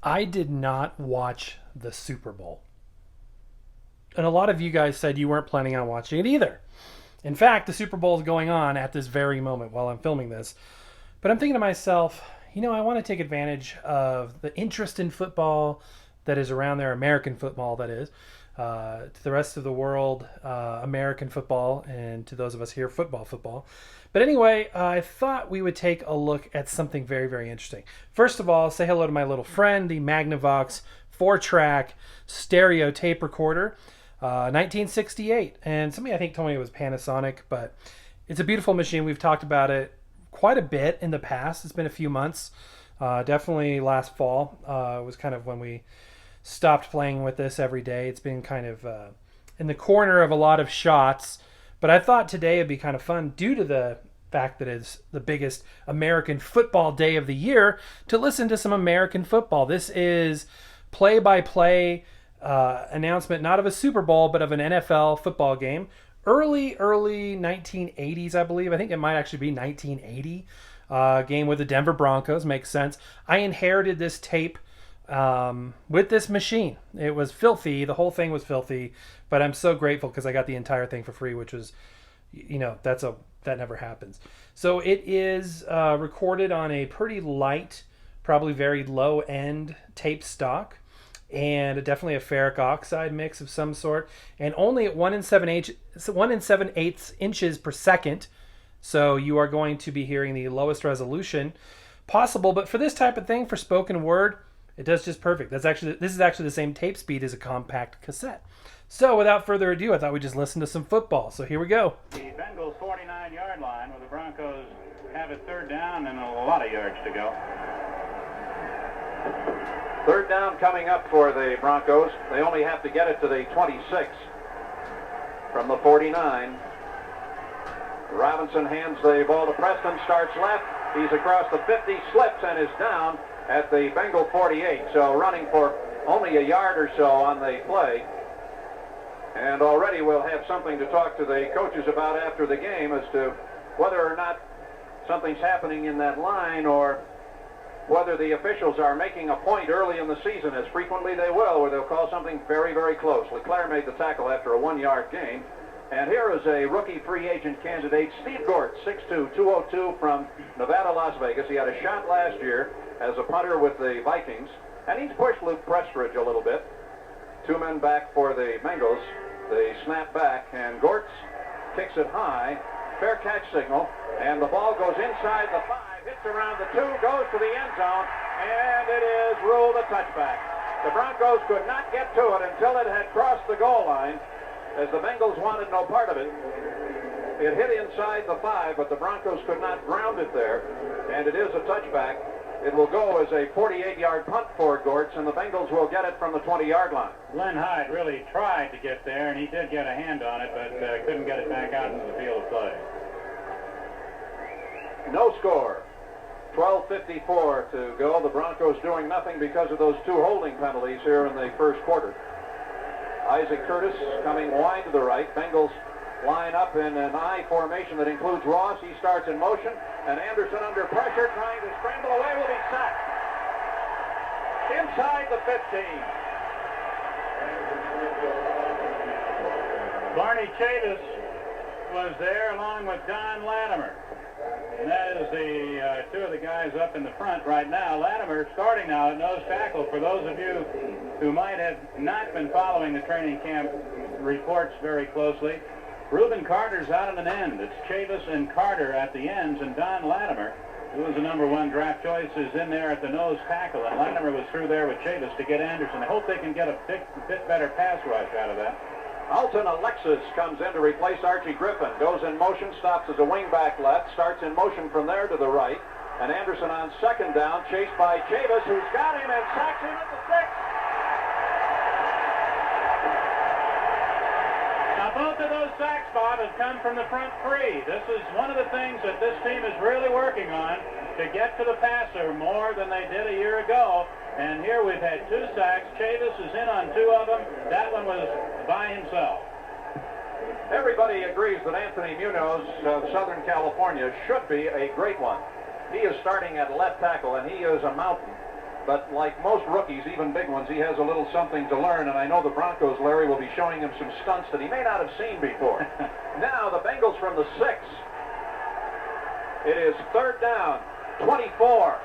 I did not watch the Super Bowl. And a lot of you guys said you weren't planning on watching it either. In fact, the Super Bowl is going on at this very moment while I'm filming this. But I'm thinking to myself, I want to take advantage of the interest in football that is around there, American football, that is, to the rest of the world, American football, and to those of us here, football. But anyway, I thought we would take a look at something very, very interesting. First of all, say hello to my little friend, the Magnavox 4-track stereo tape recorder, 1968. And somebody I think told me it was Panasonic, but it's a beautiful machine. We've talked about it quite a bit in the past. It's been a few months. Definitely last fall was kind of when we stopped playing with this every day. It's been kind of in the corner of a lot of shots. But I thought today would be kind of fun due to the fact that it's the biggest American football day of the year to listen to some American football. This is play-by-play announcement, not of a Super Bowl, but of an NFL football game. Early 1980s, I believe. I think it might actually be 1980. Game with the Denver Broncos. Makes sense. I inherited this tape with this machine. It was filthy. The whole thing was filthy. But I'm so grateful because I got the entire thing for free, which was, that never happens. So it is recorded on a pretty light, probably very low end tape stock, and definitely a ferric oxide mix of some sort, and only at 1 7/8 inches per second. So you are going to be hearing the lowest resolution possible. But for this type of thing, for spoken word, it does just perfect. This is actually the same tape speed as a compact cassette. So without further ado, I thought we'd just listen to some football. So here we go. The Bengals 49-yard line, where the Broncos have it third down and a lot of yards to go. Third down coming up for the Broncos. They only have to get it to the 26 from the 49. Robinson hands the ball to Preston, starts left. He's across the 50, slips, and is down at the Bengal 48. So running for only a yard or so on the play. And already we'll have something to talk to the coaches about after the game as to whether or not something's happening in that line, or whether the officials are making a point early in the season, as frequently they will, where they'll call something very, very close. LeClaire made the tackle after a 1-yard gain. And here is a rookie free agent candidate, Steve Gort, 6'2", 202 from Nevada, Las Vegas. He had a shot last year as a punter with the Vikings, and he's pushed Luke Prestridge a little bit. 2 men back for the Bengals. They snap back, and Gortz kicks it high. Fair catch signal, and the ball goes inside the 5, hits around the 2, goes to the end zone, and it is ruled a touchback. The Broncos could not get to it until it had crossed the goal line, as the Bengals wanted no part of it. It hit inside the 5, but the Broncos could not ground it there, and it is a touchback. It will go as a 48-yard punt for Gortz, and the Bengals will get it from the 20-yard line. Glenn Hyde really tried to get there, and he did get a hand on it, but couldn't get it back out into the field of play. No score. 12:54 to go. The Broncos doing nothing because of those 2 holding penalties here in the first quarter. Isaac Curtis coming wide to the right. Bengals line up in an I formation that includes Ross. He starts in motion, and Anderson under pressure trying to scramble away will be sacked. Inside the 15. Barney Chavis was there along with Don Latimer. And that is the 2 of the guys up in the front right now. Latimer starting now at nose tackle. For those of you who might have not been following the training camp reports very closely, Reuben Carter's out on an end. It's Chavis and Carter at the ends, and Don Latimer, who was the number 1 draft choice, is in there at the nose tackle. And Latimer was through there with Chavis to get Anderson. I hope they can get a bit better pass rush out of that. Alton Alexis comes in to replace Archie Griffin. Goes in motion, stops as a wingback left, starts in motion from there to the right. And Anderson on second down, chased by Chavis, who's got him and sacks him at the 6. Now, both of those sacks, Bob, have come from the front 3. This is one of the things that this team is really working on, to get to the passer more than they did a year ago. And here we've had 2 sacks. Chavis is in on 2 of them. That one was by himself. Everybody agrees that Anthony Munoz of Southern California should be a great one. He is starting at left tackle, and he is a mountain. But like most rookies, even big ones, he has a little something to learn, and I know the Broncos, Larry, will be showing him some stunts that he may not have seen before. Now the Bengals from the 6. It is 3rd down, 24.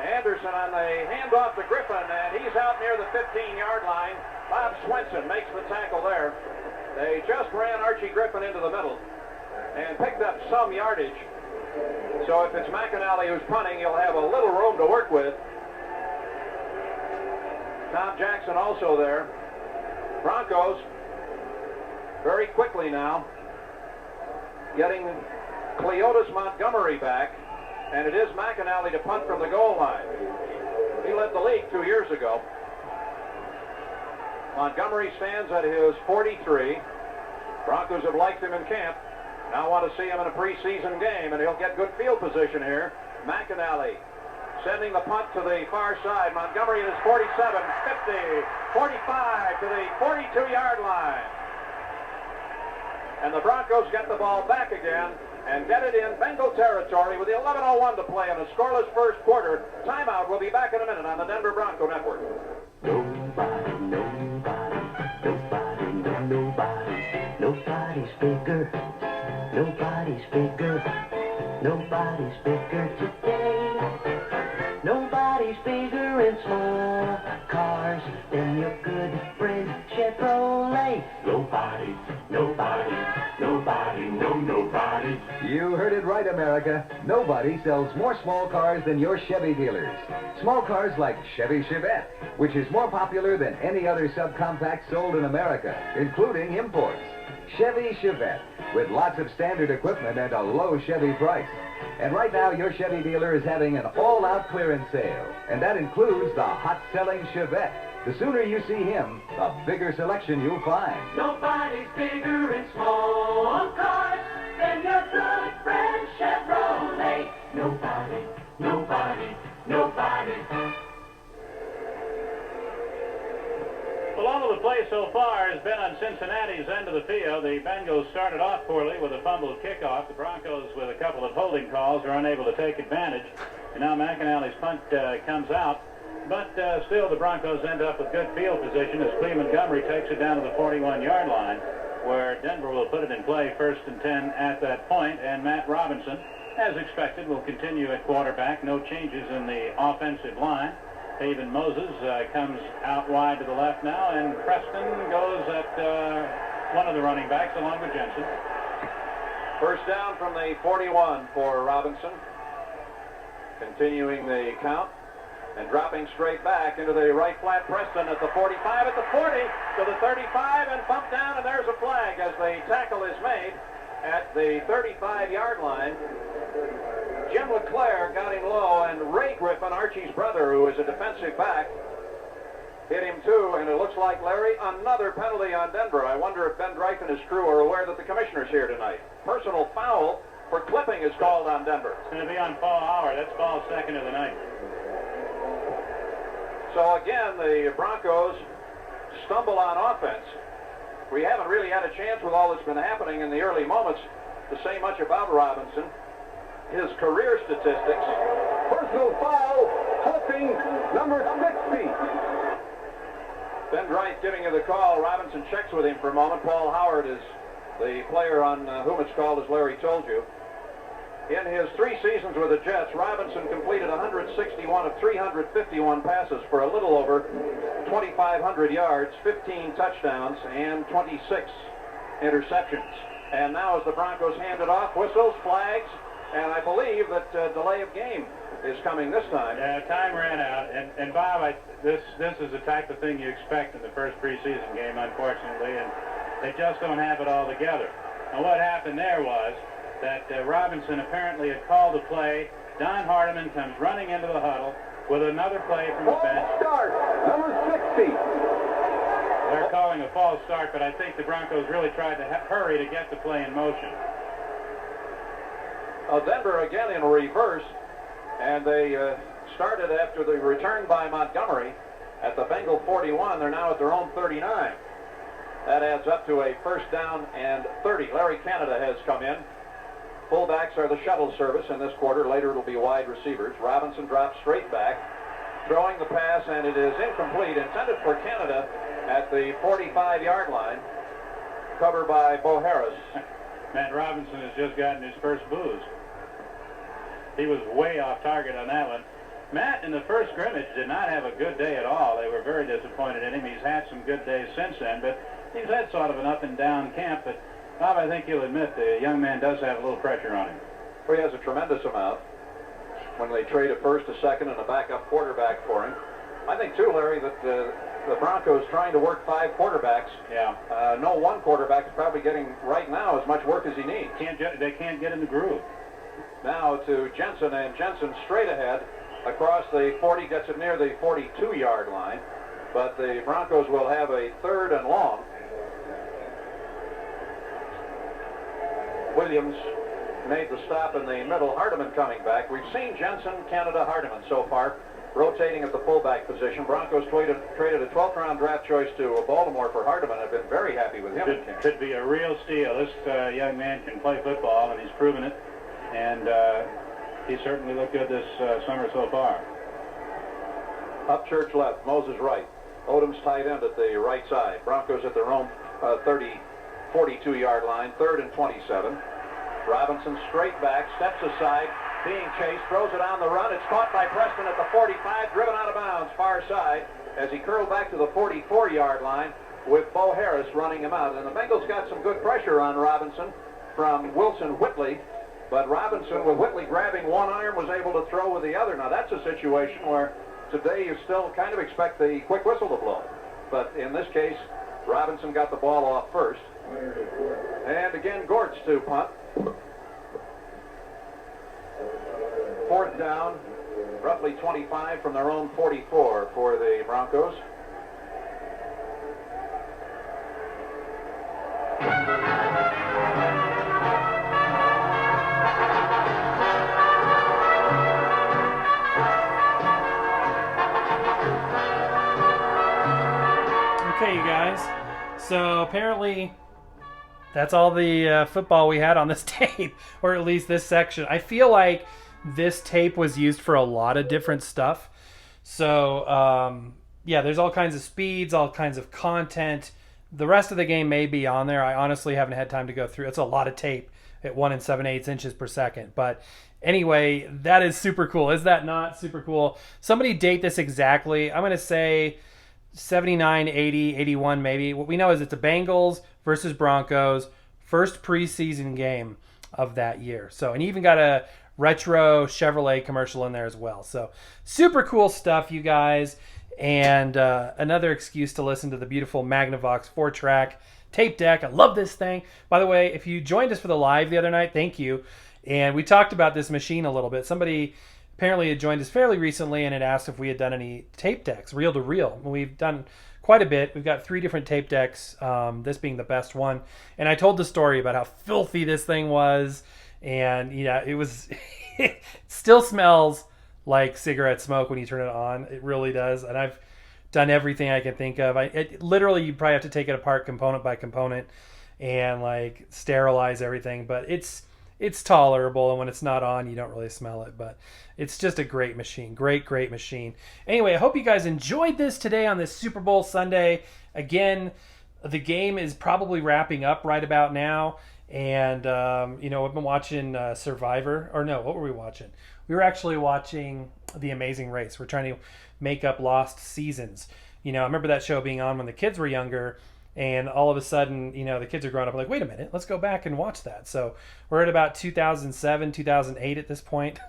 Anderson on the handoff to Griffin, and he's out near the 15-yard line. Bob Swenson makes the tackle there. They just ran Archie Griffin into the middle and picked up some yardage. So if it's McAnally who's punting, he'll have a little room to work with. Tom Jackson also there. Broncos very quickly now getting Cleotis Montgomery back, and it is McAnally to punt from the goal line. He led the league 2 years ago. Montgomery stands at his 43. Broncos have liked him in camp. Now want to see him in a preseason game, and he'll get good field position here. McAnally sending the punt to the far side. Montgomery at his 47, 50, 45 to the 42-yard line. And the Broncos get the ball back again and get it in Bengal territory with the 11:01 to play in a scoreless first quarter. Timeout. We'll be back in a minute on the Denver Bronco Network. Nobody's bigger. Nobody's bigger. Nobody's bigger today. Nobody's bigger in small cars than your good friend Chevrolet. Nobody, nobody, nobody, no nobody. You heard it right, America. Nobody sells more small cars than your Chevy dealers. Small cars like Chevy Chevette, which is more popular than any other subcompact sold in America, including imports. Chevy Chevette, with lots of standard equipment and a low Chevy price. And right now, your Chevy dealer is having an all-out clearance sale, and that includes the hot-selling Chevette. The sooner you see him, the bigger selection you'll find. Nobody's bigger in small cars than your good friend Chevrolet. Nobody, nobody, nobody. Well, all of the play so far has been on Cincinnati's end of the field. The Bengals started off poorly with a fumbled kickoff. The Broncos, with a couple of holding calls, are unable to take advantage. And now McAnally's punt comes out. But still, the Broncos end up with good field position as Cleve Montgomery takes it down to the 41-yard line, where Denver will put it in play 1st and 10 at that point. And Matt Robinson, as expected, will continue at quarterback. No changes in the offensive line. Haven Moses comes out wide to the left now, and Preston goes at one of the running backs along with Jensen. First down from the 41 for Robinson. Continuing the count and dropping straight back into the right flat. Preston at the 45, at the 40, to the 35, and bumped down, and there's a flag as the tackle is made at the 35-yard line. Jim LeClaire got him low, and Ray Griffin, Archie's brother, who is a defensive back, hit him too, and it looks like, Larry, another penalty on Denver. I wonder if Ben Dreif and his crew are aware that the commissioner's here tonight. Personal foul for clipping is called on Denver. It's going to be on Paul Howard. That's Paul's second of the night. So again, the Broncos stumble on offense. We haven't really had a chance with all that's been happening in the early moments to say much about Robinson. His career statistics. Personal foul, holding number 60. Ben Dreif giving you the call. Robinson checks with him for a moment. Paul Howard is the player on whom it's called, as Larry told you. In his 3 seasons with the Jets, Robinson completed 161 of 351 passes for a little over 2,500 yards, 15 touchdowns, and 26 interceptions. And now as the Broncos hand it off, whistles, flags, and I believe that delay of game is coming this time. Yeah, time ran out. And Bob, this is the type of thing you expect in the first preseason game, unfortunately, and they just don't have it all together. And what happened there was that Robinson apparently had called a play. Don Hardiman comes running into the huddle with another play from the bench. Start, number 60. They're calling a false start, but I think the Broncos really tried to hurry to get the play in motion. Denver again in reverse, and they started after the return by Montgomery at the Bengal 41. They're now at their own 39. That adds up to a first down and 30. Larry Canada has come in. Fullbacks are the shuttle service in this quarter. Later it'll be wide receivers. Robinson drops straight back. throwing the pass, and it is incomplete, intended for Canada at the 45-yard line. Cover by Bo Harris. Matt Robinson has just gotten his first booze. He was way off target on that one. Matt, in the first scrimmage, did not have a good day at all. They were very disappointed in him. He's had some good days since then, but he's had sort of an up-and-down camp. But, Bob, I think you'll admit the young man does have a little pressure on him. Well, he has a tremendous amount when they trade a first, a second, and a backup quarterback for him. I think, too, Larry, that the Broncos trying to work 5 quarterbacks. Yeah. No one quarterback is probably getting, right now, as much work as he needs. They can't get in the groove. Now to Jensen, and Jensen straight ahead across the 40, gets it near the 42-yard line. But the Broncos will have a 3rd and long. Williams made the stop in the middle. Hardiman coming back. We've seen Jensen, Canada, Hardiman so far, rotating at the fullback position. Broncos traded a 12th-round draft choice to Baltimore for Hardiman. I've been very happy with him. Could be a real steal. This young man can play football, and he's proven it. And he certainly looked good this summer so far. Upchurch left, Moses right. Odom's tight end at the right side. Broncos at their own 42-yard line, 3rd and 27. Robinson straight back, steps aside, being chased, throws it on the run. It's caught by Preston at the 45, driven out of bounds, far side, as he curled back to the 44-yard line with Bo Harris running him out. And the Bengals got some good pressure on Robinson from Wilson Whitley, but Robinson, with Whitley grabbing one arm, was able to throw with the other. Now, that's a situation where today you still kind of expect the quick whistle to blow. But in this case, Robinson got the ball off first. And again, Gortz to punt. 4th down, roughly 25 from their own 44 for the Broncos. Okay, you guys. So apparently that's all the football we had on this tape, or at least this section. I feel like this tape was used for a lot of different stuff. So, yeah, there's all kinds of speeds, all kinds of content. The rest of the game may be on there. I honestly haven't had time to go through. It's a lot of tape at 1 7/8 inches per second. But anyway, that is super cool. Is that not super cool? Somebody date this exactly. I'm going to say 79, 80, 81 maybe. What we know is it's the Bengals versus Broncos, first preseason game of that year. So, and even got a retro Chevrolet commercial in there as well. So super cool stuff, you guys. And another excuse to listen to the beautiful Magnavox 4-track tape deck. I love this thing. By the way, if you joined us for the live the other night, thank you. And we talked about this machine a little bit. Somebody apparently had joined us fairly recently and had asked if we had done any tape decks, reel to reel. We've done quite a bit. We've got 3 different tape decks, this being the best one. And I told the story about how filthy this thing was. And yeah, it was, it still smells like cigarette smoke when you turn it on. It really does. And I've done everything I can think of. Literally, you probably have to take it apart component by component and like sterilize everything. But it's tolerable, and when it's not on, you don't really smell it. But it's just a great machine. Great machine. Anyway, I hope you guys enjoyed this today on this Super Bowl Sunday. Again, the game is probably wrapping up right about now. And, you know, I've been watching Survivor. Or no, what were we watching? We were actually watching The Amazing Race. We're trying to make up lost seasons. You know, I remember that show being on when the kids were younger. And all of a sudden, you know, the kids are growing up. I'm like, wait a minute, let's go back and watch that. So we're at about 2007, 2008 at this point,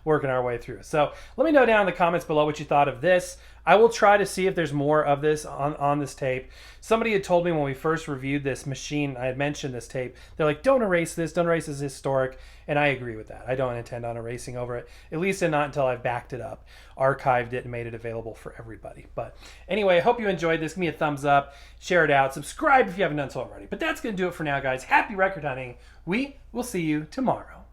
working our way through. So let me know down in the comments below what you thought of this. I will try to see if there's more of this on this tape. Somebody had told me when we first reviewed this machine, I had mentioned this tape. They're like, don't erase this historic. And I agree with that. I don't intend on erasing over it, at least not until I've backed it up, archived it, and made it available for everybody. But anyway, I hope you enjoyed this. Give me a thumbs up, share it out, subscribe if you haven't done so already. But that's going to do it for now, guys. Happy record hunting. We will see you tomorrow.